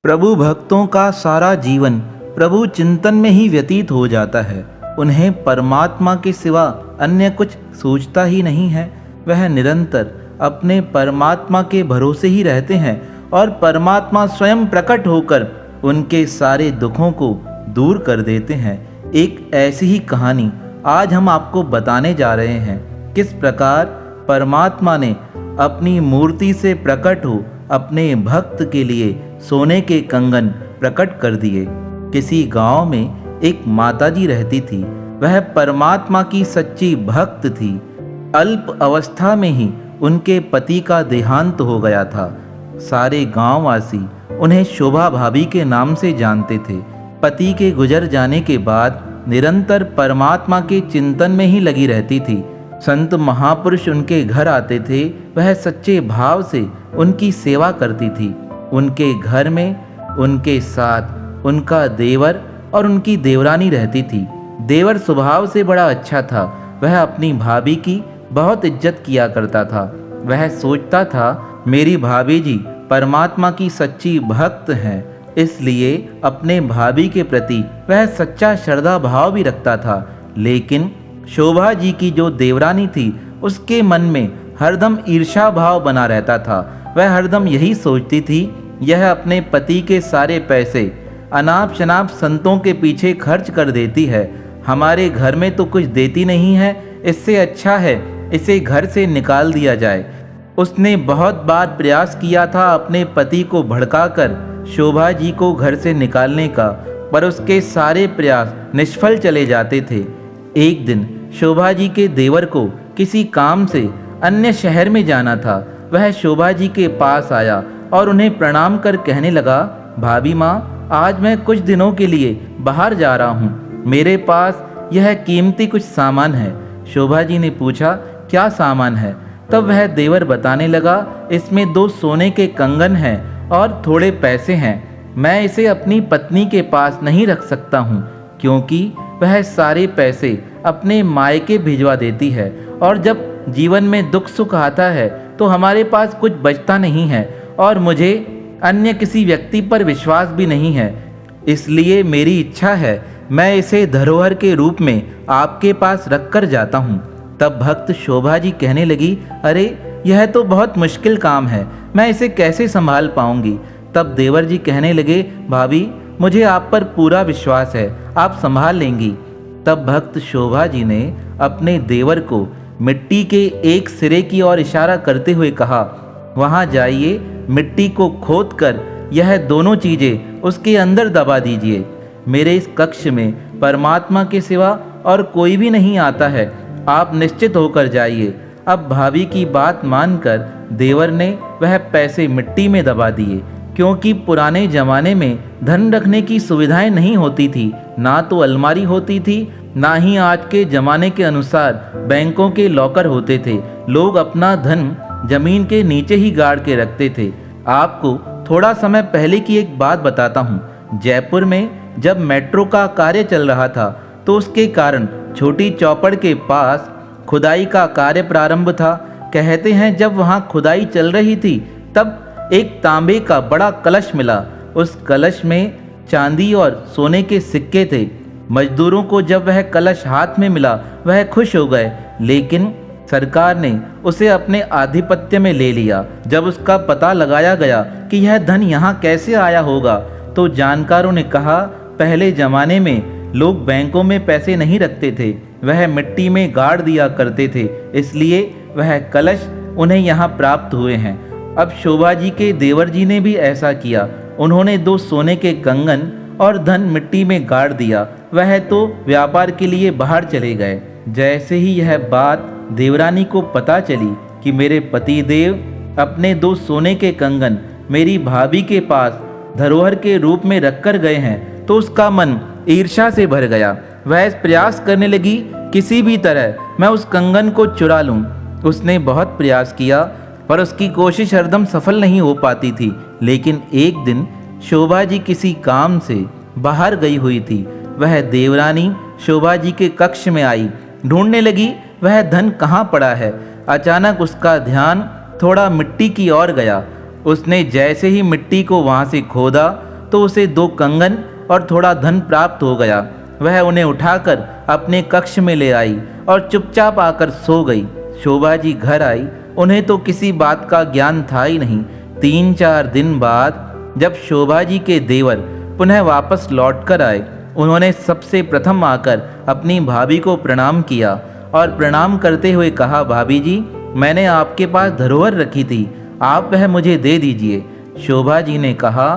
प्रभु भक्तों का सारा जीवन प्रभु चिंतन में ही व्यतीत हो जाता है। उन्हें परमात्मा के सिवा अन्य कुछ सोचता ही नहीं है। वह निरंतर अपने परमात्मा के भरोसे ही रहते हैं और परमात्मा स्वयं प्रकट होकर उनके सारे दुखों को दूर कर देते हैं। एक ऐसी ही कहानी आज हम आपको बताने जा रहे हैं। किस प्रकार परमात्मा ने अपनी मूर्ति से प्रकट हो अपने भक्त के लिए सोने के कंगन प्रकट कर दिए। किसी गांव में एक माताजी रहती थी। वह परमात्मा की सच्ची भक्त थी। अल्प अवस्था में ही उनके पति का देहांत हो गया था। सारे गांववासी उन्हें शोभा भाभी के नाम से जानते थे। पति के गुजर जाने के बाद निरंतर परमात्मा के चिंतन में ही लगी रहती थी। संत महापुरुष उनके घर आते थे। वह सच्चे भाव से उनकी सेवा करती थी। उनके घर में उनके साथ उनका देवर और उनकी देवरानी रहती थी। देवर स्वभाव से बड़ा अच्छा था। वह अपनी भाभी की बहुत इज्जत किया करता था। वह सोचता था मेरी भाभी जी परमात्मा की सच्ची भक्त हैं, इसलिए अपने भाभी के प्रति वह सच्चा श्रद्धा भाव भी रखता था। लेकिन शोभा जी की जो देवरानी थी उसके मन में हरदम ईर्ष्या भाव बना रहता था। वह हरदम यही सोचती थी यह अपने पति के सारे पैसे अनाप शनाप संतों के पीछे खर्च कर देती है, हमारे घर में तो कुछ देती नहीं है। इससे अच्छा है इसे घर से निकाल दिया जाए। उसने बहुत बार प्रयास किया था अपने पति को भड़काकर शोभा जी को घर से निकालने का, पर उसके सारे प्रयास निष्फल चले जाते थे। एक दिन शोभा जी के देवर को किसी काम से अन्य शहर में जाना था। वह शोभा जी के पास आया और उन्हें प्रणाम कर कहने लगा, भाभी माँ, आज मैं कुछ दिनों के लिए बाहर जा रहा हूँ। मेरे पास यह कीमती कुछ सामान है। शोभा जी ने पूछा, क्या सामान है? तब वह देवर बताने लगा, इसमें 2 सोने के कंगन हैं और थोड़े पैसे हैं। मैं इसे अपनी पत्नी के पास नहीं रख सकता हूँ, क्योंकि वह सारे पैसे अपने मायके भिजवा देती है और जब जीवन में दुख सुख आता है तो हमारे पास कुछ बचता नहीं है और मुझे अन्य किसी व्यक्ति पर विश्वास भी नहीं है। इसलिए मेरी इच्छा है मैं इसे धरोहर के रूप में आपके पास रख कर जाता हूँ। तब भक्त शोभा जी कहने लगी, अरे यह तो बहुत मुश्किल काम है, मैं इसे कैसे संभाल पाऊंगी। तब देवर जी कहने लगे, भाभी मुझे आप पर पूरा विश्वास है, आप संभाल लेंगी। तब भक्त शोभा जी ने अपने देवर को मिट्टी के एक सिरे की ओर इशारा करते हुए कहा, वहाँ जाइए, मिट्टी को खोदकर यह दोनों चीज़ें उसके अंदर दबा दीजिए। मेरे इस कक्ष में परमात्मा के सिवा और कोई भी नहीं आता है, आप निश्चित होकर जाइए। अब भाभी की बात मानकर देवर ने वह पैसे मिट्टी में दबा दिए। क्योंकि पुराने ज़माने में धन रखने की सुविधाएं नहीं होती थी, ना तो अलमारी होती थी, ना ही आज के ज़माने के अनुसार बैंकों के लॉकर होते थे। लोग अपना धन जमीन के नीचे ही गाड़ के रखते थे। आपको थोड़ा समय पहले की एक बात बताता हूँ। जयपुर में जब मेट्रो का कार्य चल रहा था तो उसके कारण छोटी चौपड़ के पास खुदाई का कार्य प्रारंभ था। कहते हैं जब वहाँ खुदाई चल रही थी तब एक तांबे का बड़ा कलश मिला। उस कलश में चांदी और सोने के सिक्के थे। मजदूरों को जब वह कलश हाथ में मिला वह खुश हो गए, लेकिन सरकार ने उसे अपने आधिपत्य में ले लिया। जब उसका पता लगाया गया कि यह धन यहाँ कैसे आया होगा तो जानकारों ने कहा, पहले ज़माने में लोग बैंकों में पैसे नहीं रखते थे, वह मिट्टी में गाड़ दिया करते थे, इसलिए वह कलश उन्हें यहाँ प्राप्त हुए हैं। अब शोभा जी के देवर जी ने भी ऐसा किया। उन्होंने 2 सोने के कंगन और धन मिट्टी में गाड़ दिया। वह तो व्यापार के लिए बाहर चले गए। जैसे ही यह बात देवरानी को पता चली कि मेरे पति देव अपने 2 सोने के कंगन मेरी भाभी के पास धरोहर के रूप में रख कर गए हैं तो उसका मन ईर्ष्या से भर गया। वह प्रयास करने लगी किसी भी तरह मैं उस कंगन को चुरा लूं। उसने बहुत प्रयास किया पर उसकी कोशिश हरदम सफल नहीं हो पाती थी। लेकिन एक दिन शोभा जी किसी काम से बाहर गई हुई थी। वह देवरानी शोभा जी के कक्ष में आई, ढूंढने लगी वह धन कहाँ पड़ा है। अचानक उसका ध्यान थोड़ा मिट्टी की ओर गया। उसने जैसे ही मिट्टी को वहाँ से खोदा तो उसे 2 कंगन और थोड़ा धन प्राप्त हो गया। वह उन्हें उठाकर अपने कक्ष में ले आई और चुपचाप आकर सो गई। शोभा जी घर आई, उन्हें तो किसी बात का ज्ञान था ही नहीं। 3-4 दिन बाद जब शोभा जी के देवर पुनः वापस लौट कर आए, उन्होंने सबसे प्रथम आकर अपनी भाभी को प्रणाम किया और प्रणाम करते हुए कहा, भाभी जी, मैंने आपके पास धरोहर रखी थी, आप वह मुझे दे दीजिए। शोभा जी ने कहा,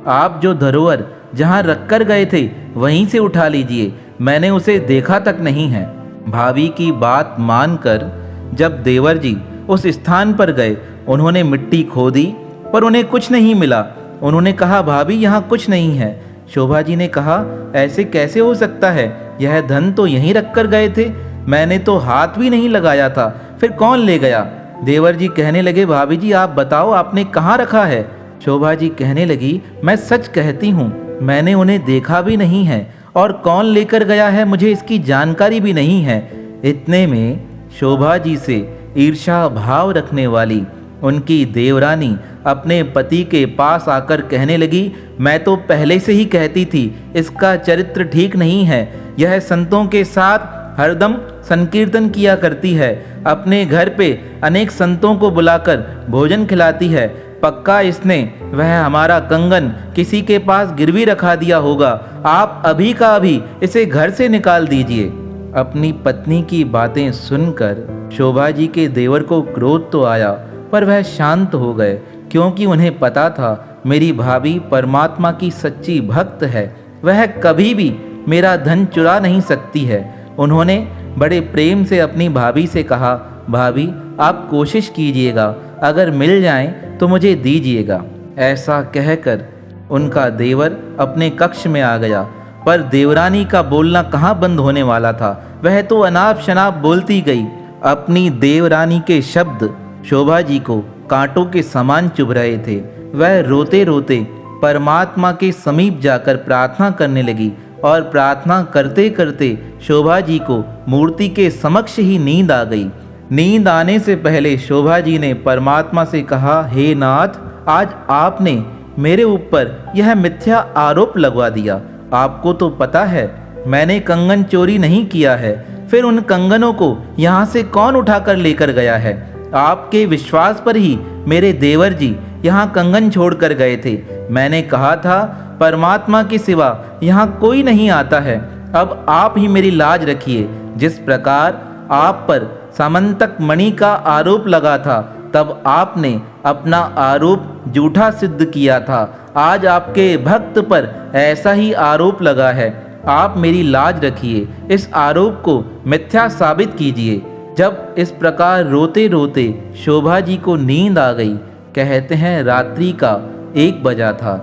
आप जो धरोहर जहाँ रख कर गए थे वहीं से उठा लीजिए, मैंने उसे देखा तक नहीं है। भाभी की बात मानकर जब देवर जी उस स्थान पर गए, उन्होंने मिट्टी खोदी पर उन्हें कुछ नहीं मिला। उन्होंने कहा, भाभी यहाँ कुछ नहीं है। शोभा जी ने कहा, ऐसे कैसे हो सकता है, यह धन तो यहीं रख कर गए थे, मैंने तो हाथ भी नहीं लगाया था, फिर कौन ले गया? देवर जी कहने लगे, भाभी जी आप बताओ आपने कहाँ रखा है? शोभा जी कहने लगी, मैं सच कहती हूँ, मैंने उन्हें देखा भी नहीं है और कौन लेकर गया है मुझे इसकी जानकारी भी नहीं है। इतने में शोभा जी से ईर्ष्या भाव रखने वाली उनकी देवरानी अपने पति के पास आकर कहने लगी, मैं तो पहले से ही कहती थी इसका चरित्र ठीक नहीं है, यह संतों के साथ हरदम संकीर्तन किया करती है, अपने घर पे अनेक संतों को बुलाकर भोजन खिलाती है, पक्का इसने वह हमारा कंगन किसी के पास गिरवी रखा दिया होगा, आप अभी का अभी इसे घर से निकाल दीजिए। अपनी पत्नी की बातें सुनकर शोभा जी के देवर को क्रोध तो आया, पर वह शांत हो गए, क्योंकि उन्हें पता था मेरी भाभी परमात्मा की सच्ची भक्त है, वह कभी भी मेरा धन चुरा नहीं सकती है। उन्होंने बड़े प्रेम से अपनी भाभी से कहा, भाभी आप कोशिश कीजिएगा, अगर मिल जाएं तो मुझे दीजिएगा। ऐसा कहकर उनका देवर अपने कक्ष में आ गया, पर देवरानी का बोलना कहाँ बंद होने वाला था, वह तो अनाप शनाप बोलती गई। अपनी देवरानी के शब्द शोभा जी को कांटों के समान चुभ रहे थे। वह रोते रोते परमात्मा के समीप जाकर प्रार्थना करने लगी और प्रार्थना करते करते शोभा जी को मूर्ति के समक्ष ही नींद आ गई। नींद आने से पहले शोभा जी ने परमात्मा से कहा, हे नाथ, आज आपने मेरे ऊपर यह मिथ्या आरोप लगवा दिया। आपको तो पता है मैंने कंगन चोरी नहीं किया है, फिर उन कंगनों को यहाँ से कौन उठाकर लेकर गया है? आपके विश्वास पर ही मेरे देवर जी यहाँ कंगन छोड़ कर गए थे। मैंने कहा था परमात्मा के सिवा यहाँ कोई नहीं आता है। अब आप ही मेरी लाज रखिए। जिस प्रकार आप पर सामंतक मणि का आरोप लगा था, तब आपने अपना आरोप झूठा सिद्ध किया था। आज आपके भक्त पर ऐसा ही आरोप लगा है। आप मेरी लाज रखिए, इस आरोप को मिथ्या साबित कीजिए। जब इस प्रकार रोते रोते शोभा जी को नींद आ गई, कहते हैं रात्रि का 1 बजा था,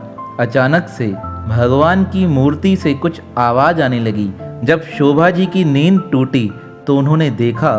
अचानक से भगवान की मूर्ति से कुछ आवाज़ आने लगी। जब शोभा जी की नींद टूटी तो उन्होंने देखा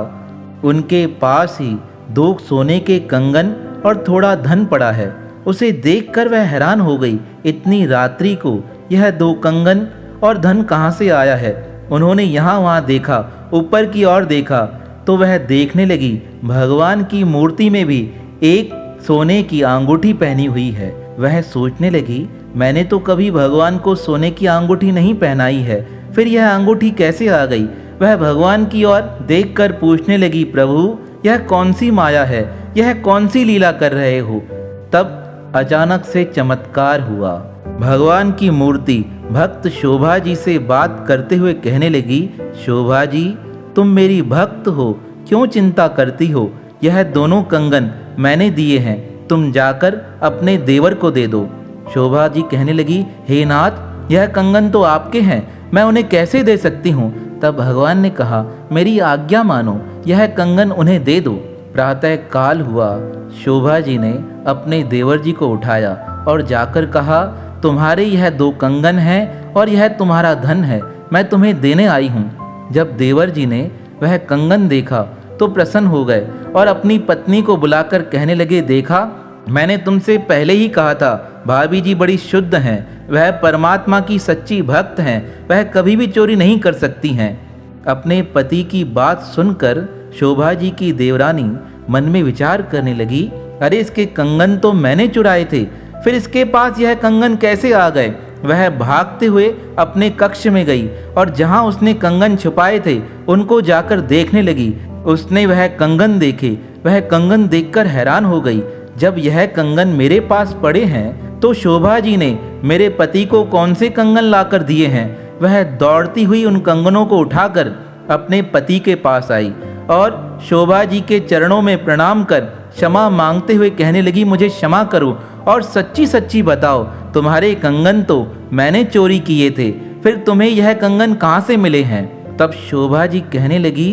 उनके पास ही 2 सोने के कंगन और थोड़ा धन पड़ा है। उसे देखकर वह हैरान हो गई, इतनी रात्रि को यह 2 कंगन और धन कहाँ से आया है? उन्होंने यहाँ वहाँ देखा, ऊपर की ओर देखा तो वह देखने लगी भगवान की मूर्ति में भी एक सोने की अंगूठी पहनी हुई है। वह सोचने लगी, मैंने तो कभी भगवान को सोने की अंगूठी नहीं पहनाई है, फिर यह अंगूठी कैसे आ गई? वह भगवान की ओर देखकर पूछने लगी, प्रभु यह कौन सी माया है, यह कौन सी लीला कर रहे हो? तब अचानक से चमत्कार हुआ। भगवान की मूर्ति भक्त शोभा जी से बात करते हुए कहने लगी, शोभा जी तुम मेरी भक्त हो, क्यों चिंता करती हो? यह दोनों कंगन मैंने दिए हैं, तुम जाकर अपने देवर को दे दो। शोभा जी कहने लगी, हे नाथ, यह कंगन तो आपके हैं, मैं उन्हें कैसे दे सकती हूँ? तब भगवान ने कहा, मेरी आज्ञा मानो, यह कंगन उन्हें दे दो। प्रातः काल हुआ, शोभा जी ने अपने देवर जी को उठाया और जाकर कहा, तुम्हारे यह 2 कंगन हैं और यह तुम्हारा धन है, मैं तुम्हें देने आई हूँ। जब देवर जी ने वह कंगन देखा तो प्रसन्न हो गए और अपनी पत्नी को बुलाकर कहने लगे, देखा मैंने तुमसे पहले ही कहा था, भाभी जी बड़ी शुद्ध हैं, वह परमात्मा की सच्ची भक्त हैं, वह कभी भी चोरी नहीं कर सकती हैं। अपने पति की बात सुनकर शोभा जी की देवरानी मन में विचार करने लगी, अरे इसके कंगन तो मैंने चुराए थे, फिर इसके पास यह कंगन कैसे आ गए? वह भागते हुए अपने कक्ष में गई और जहाँ उसने कंगन छुपाए थे उनको जाकर देखने लगी। उसने वह कंगन देखे। वह कंगन देखकर हैरान हो गई। जब यह कंगन मेरे पास पड़े हैं तो शोभा जी ने मेरे पति को कौन से कंगन लाकर दिए हैं। वह दौड़ती हुई उन कंगनों को उठाकर अपने पति के पास आई और शोभा जी के चरणों में प्रणाम कर क्षमा मांगते हुए कहने लगी, मुझे क्षमा करो और सच्ची सच्ची बताओ, तुम्हारे कंगन तो मैंने चोरी किए थे, फिर तुम्हें यह कंगन कहाँ से मिले हैं। तब शोभा जी कहने लगी,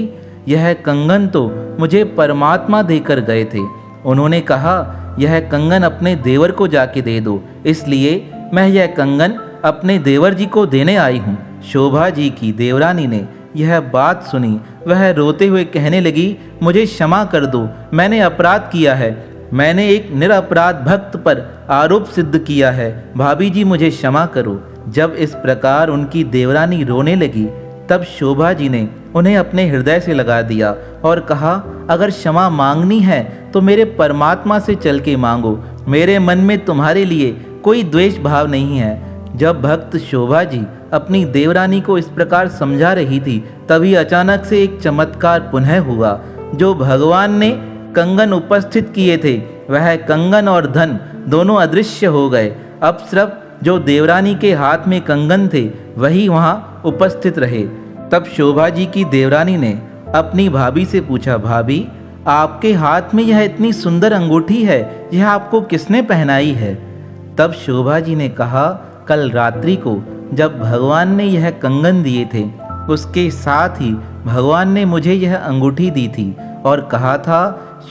यह कंगन तो मुझे परमात्मा देकर गए थे। उन्होंने कहा, यह कंगन अपने देवर को जाके दे दो, इसलिए मैं यह कंगन अपने देवर जी को देने आई हूँ। शोभा जी की देवरानी ने यह बात सुनी। वह रोते हुए कहने लगी, मुझे क्षमा कर दो, मैंने अपराध किया है। मैंने एक निरपराध भक्त पर आरोप सिद्ध किया है। भाभी जी मुझे क्षमा करो। जब इस प्रकार उनकी देवरानी रोने लगी तब शोभा जी ने उन्हें अपने हृदय से लगा दिया और कहा, अगर क्षमा मांगनी है तो मेरे परमात्मा से चल के मांगो, मेरे मन में तुम्हारे लिए कोई द्वेष भाव नहीं है। जब भक्त शोभा जी अपनी देवरानी को इस प्रकार समझा रही थी तभी अचानक से एक चमत्कार पुनः हुआ। जो भगवान ने कंगन उपस्थित किए थे वह कंगन और धन दोनों अदृश्य हो गए। अब सिर्फ जो देवरानी के हाथ में कंगन थे वही वहाँ उपस्थित रहे। तब शोभा जी की देवरानी ने अपनी भाभी से पूछा, भाभी आपके हाथ में यह इतनी सुंदर अंगूठी है, यह आपको किसने पहनाई है। तब शोभा जी ने कहा, कल रात्रि को जब भगवान ने यह कंगन दिए थे उसके साथ ही भगवान ने मुझे यह अंगूठी दी थी और कहा था,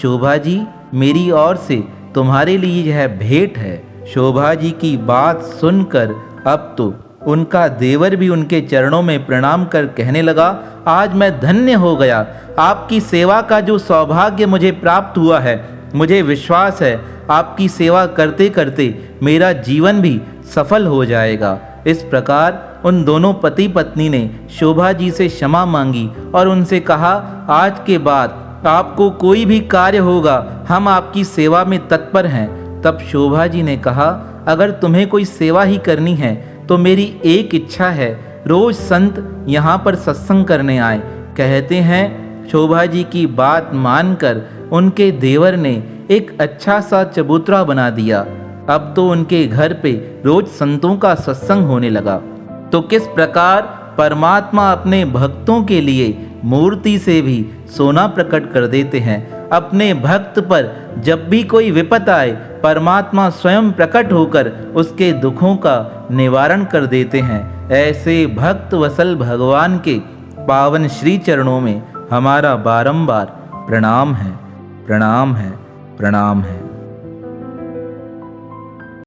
शोभा जी मेरी ओर से तुम्हारे लिए यह भेंट है। शोभा जी की बात सुनकर अब तो उनका देवर भी उनके चरणों में प्रणाम कर कहने लगा, आज मैं धन्य हो गया। आपकी सेवा का जो सौभाग्य मुझे प्राप्त हुआ है, मुझे विश्वास है आपकी सेवा करते करते मेरा जीवन भी सफल हो जाएगा। इस प्रकार उन दोनों पति पत्नी ने शोभा जी से क्षमा मांगी और उनसे कहा, आज के बाद आपको कोई भी कार्य होगा हम आपकी सेवा में तत्पर हैं। तब शोभा जी ने कहा, अगर तुम्हें कोई सेवा ही करनी है तो मेरी एक इच्छा है, रोज संत यहाँ पर सत्संग करने आए। कहते हैं शोभा जी की बात मानकर उनके देवर ने एक अच्छा सा चबूतरा बना दिया। अब तो उनके घर पे रोज संतों का सत्संग होने लगा। तो किस प्रकार परमात्मा अपने भक्तों के लिए मूर्ति से भी सोना प्रकट कर देते हैं। अपने भक्त पर जब भी कोई विपत आए परमात्मा स्वयं प्रकट होकर उसके दुखों का निवारण कर देते हैं। ऐसे भक्त वसल भगवान के पावन श्री चरणों में हमारा बारंबार प्रणाम है, प्रणाम है, प्रणाम है।